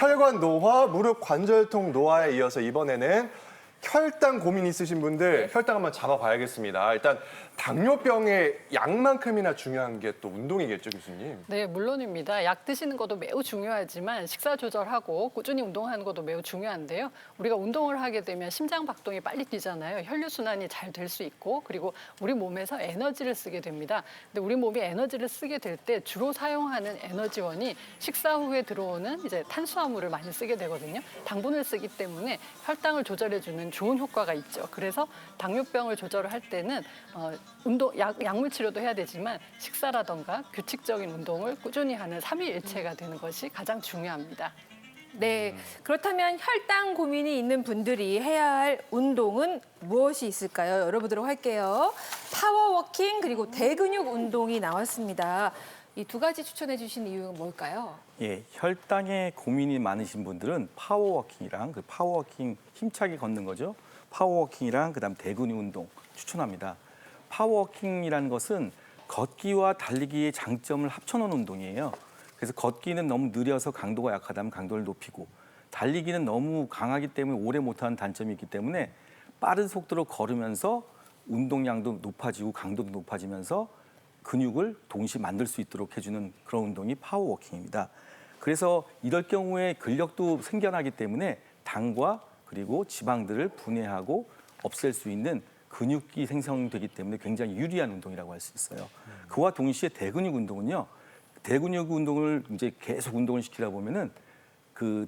혈관 노화, 무릎 관절통 노화에 이어서 이번에는 혈당 고민 있으신 분들 혈당 한번 잡아봐야겠습니다. 일단 당뇨병의 약만큼이나 중요한 게 또 운동이겠죠, 교수님? 네, 물론입니다. 약 드시는 것도 매우 중요하지만 식사 조절하고 꾸준히 운동하는 것도 매우 중요한데요. 우리가 운동을 하게 되면 심장 박동이 빨리 뛰잖아요. 혈류순환이 잘 될 수 있고 그리고 우리 몸에서 에너지를 쓰게 됩니다. 근데 우리 몸이 에너지를 쓰게 될 때 주로 사용하는 에너지원이 식사 후에 들어오는 이제 탄수화물을 많이 쓰게 되거든요. 당분을 쓰기 때문에 혈당을 조절해주는 좋은 효과가 있죠. 그래서 당뇨병을 조절을 할 때는 운동, 약물 치료도 해야 되지만 식사라던가 규칙적인 운동을 꾸준히 하는 삼위일체가 되는 것이 가장 중요합니다. 네, 그렇다면 혈당 고민이 있는 분들이 해야 할 운동은 무엇이 있을까요? 열어보도록 할게요. 파워워킹 그리고 대근육 운동이 나왔습니다. 이 두 가지 추천해 주신 이유는 뭘까요? 예, 혈당에 고민이 많으신 분들은 파워워킹이랑 그 파워워킹 힘차게 걷는 거죠. 파워워킹이랑 그다음 대근육 운동 추천합니다. 파워워킹이라는 것은 걷기와 달리기의 장점을 합쳐놓은 운동이에요. 그래서 걷기는 너무 느려서 강도가 약하다면 강도를 높이고 달리기는 너무 강하기 때문에 오래 못하는 단점이 있기 때문에 빠른 속도로 걸으면서 운동량도 높아지고 강도도 높아지면서 근육을 동시에 만들 수 있도록 해주는 그런 운동이 파워워킹입니다. 그래서 이럴 경우에 근력도 생겨나기 때문에 당과 그리고 지방들을 분해하고 없앨 수 있는 근육이 생성되기 때문에 굉장히 유리한 운동이라고 할 수 있어요. 그와 동시에 대근육 운동은요. 대근육 운동을 이제 계속 운동을 시키다 보면은 그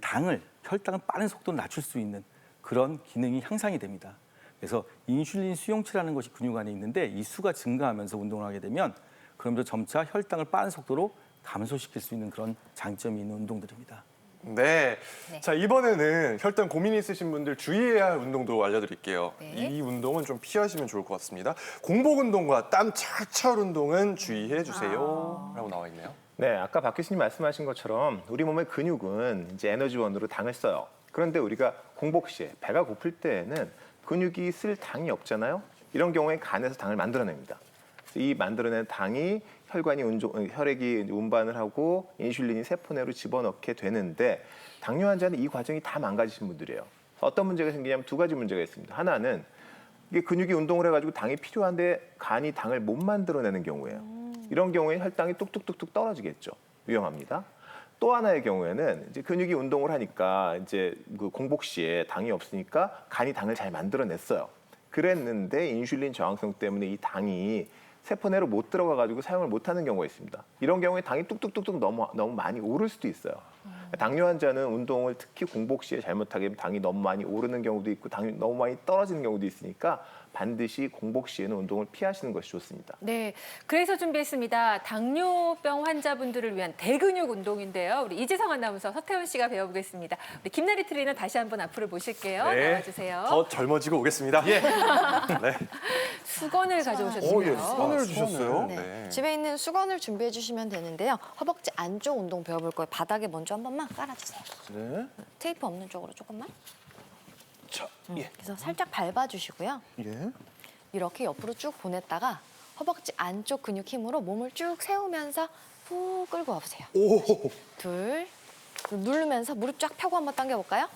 혈당을 빠른 속도로 낮출 수 있는 그런 기능이 향상이 됩니다. 그래서 인슐린 수용체라는 것이 근육 안에 있는데 이 수가 증가하면서 운동을 하게 되면 그러면서 점차 혈당을 빠른 속도로 감소시킬 수 있는 그런 장점이 있는 운동들입니다. 네. 자, 이번에는 혈당 고민이 있으신 분들 주의해야 할 운동도 알려드릴게요. 네. 이 운동은 좀 피하시면 좋을 것 같습니다. 공복 운동과 땀 char철 운동은 주의해 주세요. 라고 나와 있네요. 네, 아까 박 교수님 말씀하신 것처럼 우리 몸의 근육은 이제 에너지원으로 당을 써요. 그런데 우리가 공복 시에 배가 고플 때에는 근육이 쓸 당이 없잖아요. 이런 경우에 간에서 당을 만들어냅니다. 이 만들어낸 당이 혈액이 운반을 하고 인슐린이 세포 내로 집어넣게 되는데 당뇨 환자는 이 과정이 다 망가지신 분들이에요. 어떤 문제가 생기냐면 두 가지 문제가 있습니다. 하나는 이게 근육이 운동을 해가지고 당이 필요한데 간이 당을 못 만들어내는 경우예요. 이런 경우에 혈당이 뚝뚝뚝뚝 떨어지겠죠. 위험합니다. 또 하나의 경우에는 이제 근육이 운동을 하니까 이제 그 공복 시에 당이 없으니까 간이 당을 잘 만들어냈어요. 그랬는데 인슐린 저항성 때문에 이 당이 세포 내로 못 들어가가지고 사용을 못하는 경우가 있습니다. 이런 경우에 당이 뚝뚝뚝뚝 너무 많이 오를 수도 있어요. 당뇨 환자는 운동을 특히 공복 시에 잘못하게 되면 당이 너무 많이 오르는 경우도 있고 당이 너무 많이 떨어지는 경우도 있으니까 반드시 공복 시에는 운동을 피하시는 것이 좋습니다. 네, 그래서 준비했습니다. 당뇨병 환자분들을 위한 대근육 운동인데요. 우리 이지성 아나운서, 서태훈 씨가 배워보겠습니다. 우리 김나리 트레이너 다시 한번 앞으로 모실게요. 나와주세요. 더 젊어지고 오겠습니다. 예. 네. 수건을 가져오셨습니다. 오, 예. 수건을 주셨어요. 네. 집에 있는 수건을 준비해 주시면 되는데요. 허벅지 안쪽 운동 배워볼 거예요. 바닥에 먼저 한 번만 깔아주세요. 네. 테이프 없는 쪽으로 조금만. 자, 예. 그래서 살짝 밟아주시고요. 예. 이렇게 옆으로 쭉 보냈다가 허벅지 안쪽 근육 힘으로 몸을 쭉 세우면서 후 끌고 와보세요. 오. 둘, 누르면서 무릎 쫙 펴고 한번 당겨볼까요?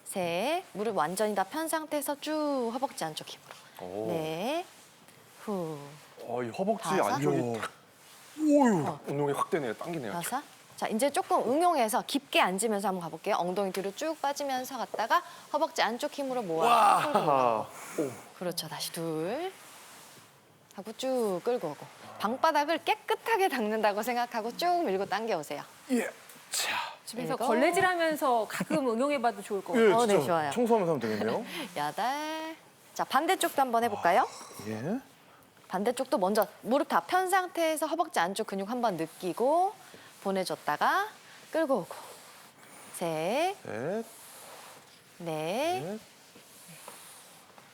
셋, 무릎 완전히 다 편 상태에서 쭉 허벅지 안쪽 힘으로. 오. 넷, 후, 이 허벅지 다섯. 안쪽이 탁. 오유. 운동이 확 되네요. 당기네요. 여섯. 자, 이제 조금 응용해서 깊게 앉으면서 한번 가볼게요. 엉덩이 뒤로 쭉 빠지면서 갔다가 허벅지 안쪽 힘으로 모아 끌고 오고. 그렇죠. 다시 둘. 하고 쭉 끌고 오고. 방바닥을 깨끗하게 닦는다고 생각하고 쭉 밀고 당겨오세요. 예. 자. 집에서 이거. 걸레질하면서 가끔 응용해봐도 좋을 것 예, 같아요. 진짜 네, 좋아요. 청소하면서 하면 되겠네요. 여덟. 자, 반대쪽도 한번 해볼까요? 예. 반대쪽도 먼저 무릎 다 편 상태에서 허벅지 안쪽 근육 한번 느끼고 보내줬다가 끌고 오고. 셋, 셋. 넷, 넷.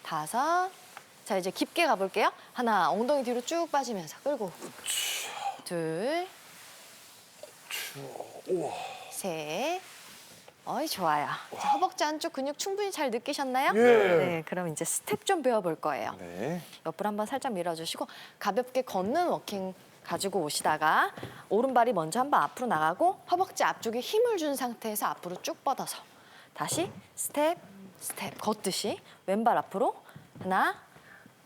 다섯. 자, 이제 깊게 가볼게요. 하나, 엉덩이 뒤로 쭉 빠지면서 끌고 오고. 둘, 우와. 셋. 어이, 좋아요. 자, 허벅지 안쪽 근육 충분히 잘 느끼셨나요? 예. 네, 그럼 이제 스텝 좀 배워볼 거예요. 네. 옆으로 한번 살짝 밀어주시고 가볍게 걷는 워킹 가지고 오시다가 오른발이 먼저 한번 앞으로 나가고 허벅지 앞쪽에 힘을 준 상태에서 앞으로 쭉 뻗어서 다시 스텝, 스텝 걷듯이 왼발 앞으로 하나,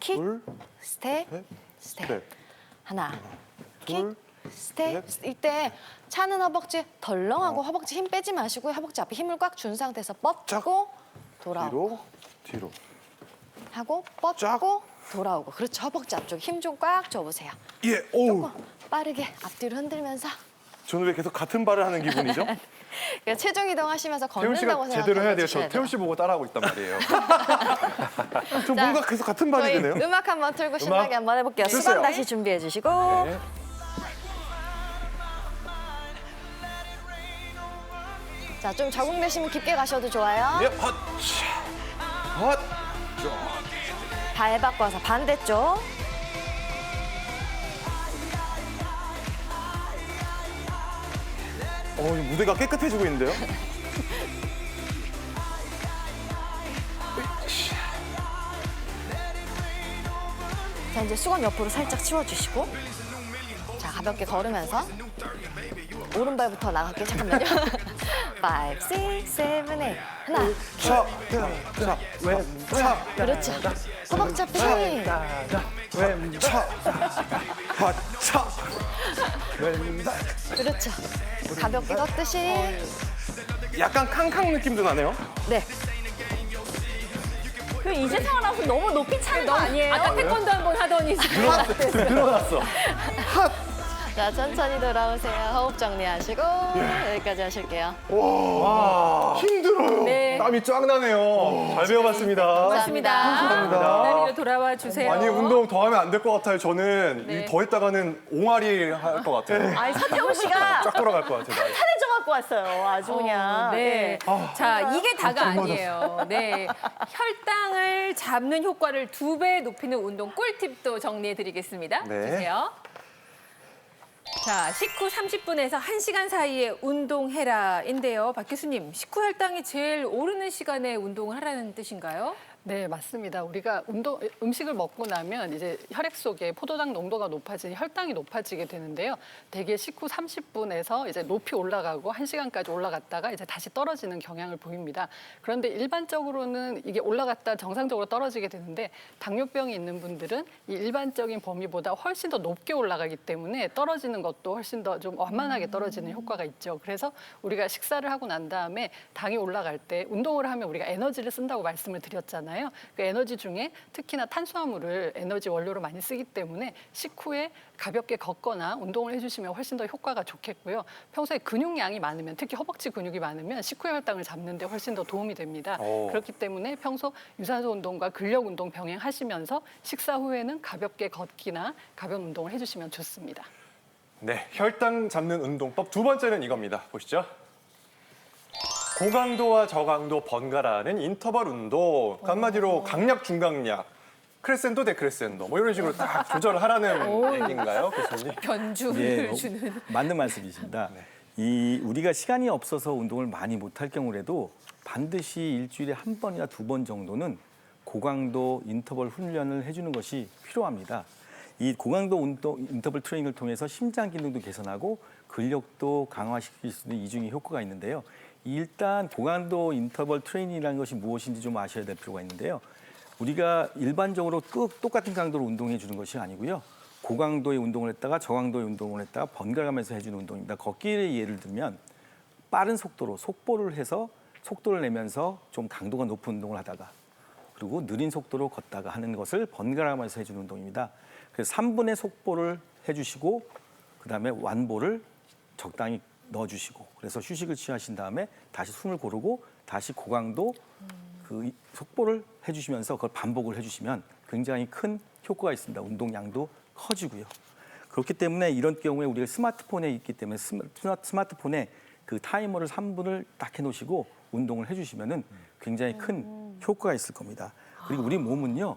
킥, 둘, 스텝, 셋, 스텝 스텝. 하나, 둘, 킥, 스텝. 이때 차는 허벅지 덜렁하고 허벅지 힘 빼지 마시고 허벅지 앞에 힘을 꽉 준 상태에서 뻗고 돌아오고 뒤로. 하고 뻗고 돌아오고 그렇죠. 허벅지 앞쪽 힘 좀 꽉 줘보세요. 예, 오. 빠르게 앞뒤로 흔들면서 저는 왜 계속 같은 발을 하는 기분이죠? 그러니까 체중 이동하시면서 태훈 씨가 걷는다고 제대로 해야 돼요. 생각하셔야 저 태훈 씨 보고 따라하고 있단 말이에요. 저 자, 뭔가 계속 같은 발이 저희 되네요. 음악 한번 틀고 신나게 한번 해볼게요. 주세요. 수건 다시 준비해 주시고 네. 자, 좀 적응되시면 깊게 가셔도 좋아요. 예, 헛, 헛. 발 바꿔서 반대쪽. 무대가 깨끗해지고 있는데요? 자, 이제 수건 옆으로 살짝 치워주시고 자, 가볍게 걸으면서 오른발부터 나갈게요. 잠깐만요. 5, 6, 7, 8 하나, 차, 차, 차, 그렇죠. 허벅지 앞에 힘. 차, 헛, 차. 그렇죠. 가볍게 걷듯이. 약간 캉캉 느낌도 나네요. 네. 그 이재성 아나운서 너무 높이 차는 거 아니에요? 아까 태권도 한번 하더니 지금 늘어났어. 자, 천천히 돌아오세요. 호흡 정리하시고 여기까지 하실게요. 와, 힘들어요. 네. 땀이 쫙 나네요. 잘 배워봤습니다. 고맙습니다. 감사합니다. 자리로 돌아와 주세요. 아니 운동 더 하면 안 될 것 같아요. 저는 네. 더 했다가는 옹알이 할 것 같아요. 아니 서태웅 씨가 쫙 돌아갈 것 같아요. 나이. 탄해져 갖고 왔어요. 아주 그냥. 네. 아, 자, 이게 다가 아니에요. 네. 혈당을 잡는 효과를 2배 높이는 운동 꿀팁도 정리해 드리겠습니다. 네. 주세요. 자, 식후 30분에서 1시간 사이에 운동해라인데요. 박 교수님, 식후 혈당이 제일 오르는 시간에 운동을 하라는 뜻인가요? 네, 맞습니다. 우리가 음식을 먹고 나면 이제 혈액 속에 포도당 농도가 높아지니 혈당이 높아지게 되는데요. 대개 식후 30분에서 이제 높이 올라가고 1시간까지 올라갔다가 이제 다시 떨어지는 경향을 보입니다. 그런데 일반적으로는 이게 올라갔다 정상적으로 떨어지게 되는데 당뇨병이 있는 분들은 이 일반적인 범위보다 훨씬 더 높게 올라가기 때문에 떨어지는 것도 훨씬 더 좀 완만하게 떨어지는 효과가 있죠. 그래서 우리가 식사를 하고 난 다음에 당이 올라갈 때 운동을 하면 우리가 에너지를 쓴다고 말씀을 드렸잖아요. 그 에너지 중에 특히나 탄수화물을 에너지 원료로 많이 쓰기 때문에 식후에 가볍게 걷거나 운동을 해주시면 훨씬 더 효과가 좋겠고요. 평소에 근육량이 많으면 특히 허벅지 근육이 많으면 식후 혈당을 잡는 데 훨씬 더 도움이 됩니다. 그렇기 때문에 평소 유산소 운동과 근력 운동 병행하시면서 식사 후에는 가볍게 걷기나 가벼운 운동을 해주시면 좋습니다. 네, 혈당 잡는 운동법 두 번째는 이겁니다. 보시죠. 고강도와 저강도 번갈아하는 인터벌 운동. 한마디로 강약, 중강약, 크레센도, 데크레센도 뭐 이런 식으로 딱 조절하라는 얘기인가요, 교수님? 변주를 예, 주는. 맞는 말씀이십니다. 이 우리가 시간이 없어서 운동을 많이 못할 경우라도 반드시 일주일에 한 번이나 2번 정도는 고강도 인터벌 훈련을 해주는 것이 필요합니다. 이 고강도 운동 인터벌 트레이닝을 통해서 심장 기능도 개선하고 근력도 강화시킬 수 있는 이중의 효과가 있는데요. 일단 고강도 인터벌 트레이닝이라는 것이 무엇인지 좀 아셔야 될 필요가 있는데요. 우리가 일반적으로 똑같은 강도로 운동해 주는 것이 아니고요. 고강도의 운동을 했다가 저강도의 운동을 했다가 번갈아가면서 해주는 운동입니다. 걷기를 예를 들면 빠른 속도로 속보를 해서 속도를 내면서 좀 강도가 높은 운동을 하다가 그리고 느린 속도로 걷다가 하는 것을 번갈아가면서 해주는 운동입니다. 그래서 3분의 속보를 해주시고 그다음에 완보를 적당히 넣어주시고 그래서 휴식을 취하신 다음에 다시 숨을 고르고 다시 고강도 그 속보를 해주시면서 그걸 반복을 해주시면 굉장히 큰 효과가 있습니다. 운동량도 커지고요. 그렇기 때문에 이런 경우에 우리가 스마트폰에 있기 때문에 스마트폰에 그 타이머를 3분을 딱 해놓으시고 운동을 해주시면은 굉장히 큰 효과가 있을 겁니다. 그리고 우리 몸은요.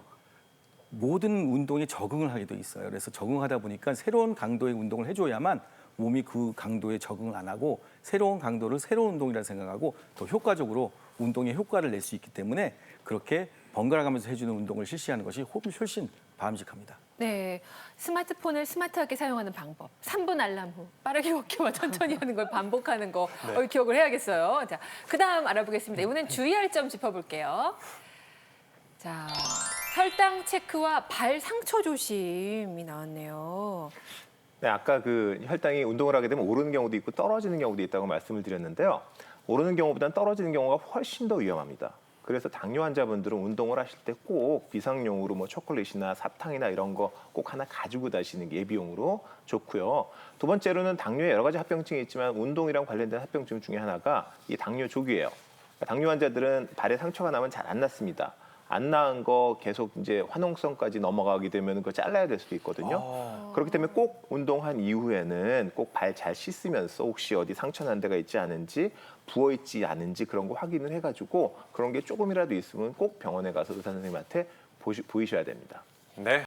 모든 운동에 적응을 하게 돼 있어요. 그래서 적응하다 보니까 새로운 강도의 운동을 해줘야만 몸이 그 강도에 적응을 안 하고 새로운 강도를 새로운 운동이라 생각하고 더 효과적으로 운동에 효과를 낼 수 있기 때문에 그렇게 번갈아가면서 해주는 운동을 실시하는 것이 훨씬 바람직합니다. 네, 스마트폰을 스마트하게 사용하는 방법. 3분 알람 후 빠르게 걷기와 천천히 하는 걸 반복하는 거 기억을 해야겠어요. 자, 그다음 알아보겠습니다. 이번엔 주의할 점 짚어볼게요. 자, 혈당 체크와 발 상처 조심이 나왔네요. 네, 아까 그 혈당이 운동을 하게 되면 오르는 경우도 있고 떨어지는 경우도 있다고 말씀을 드렸는데요. 오르는 경우보다는 떨어지는 경우가 훨씬 더 위험합니다. 그래서 당뇨 환자분들은 운동을 하실 때 꼭 비상용으로 뭐 초콜릿이나 사탕이나 이런 거 꼭 하나 가지고 다니시는 게 예비용으로 좋고요. 두 번째로는 당뇨에 여러 가지 합병증이 있지만 운동이랑 관련된 합병증 중에 하나가 이 당뇨 조기예요. 당뇨 환자들은 발에 상처가 나면 잘 안 낫습니다. 안 나은 거 계속 이제 화농성까지 넘어가게 되면 그거 잘라야 될 수도 있거든요. 그렇기 때문에 꼭 운동한 이후에는 꼭 발 잘 씻으면서 혹시 어디 상처 난 데가 있지 않은지 부어 있지 않은지 그런 거 확인을 해가지고 그런 게 조금이라도 있으면 꼭 병원에 가서 의사 선생님한테 보이셔야 됩니다. 네.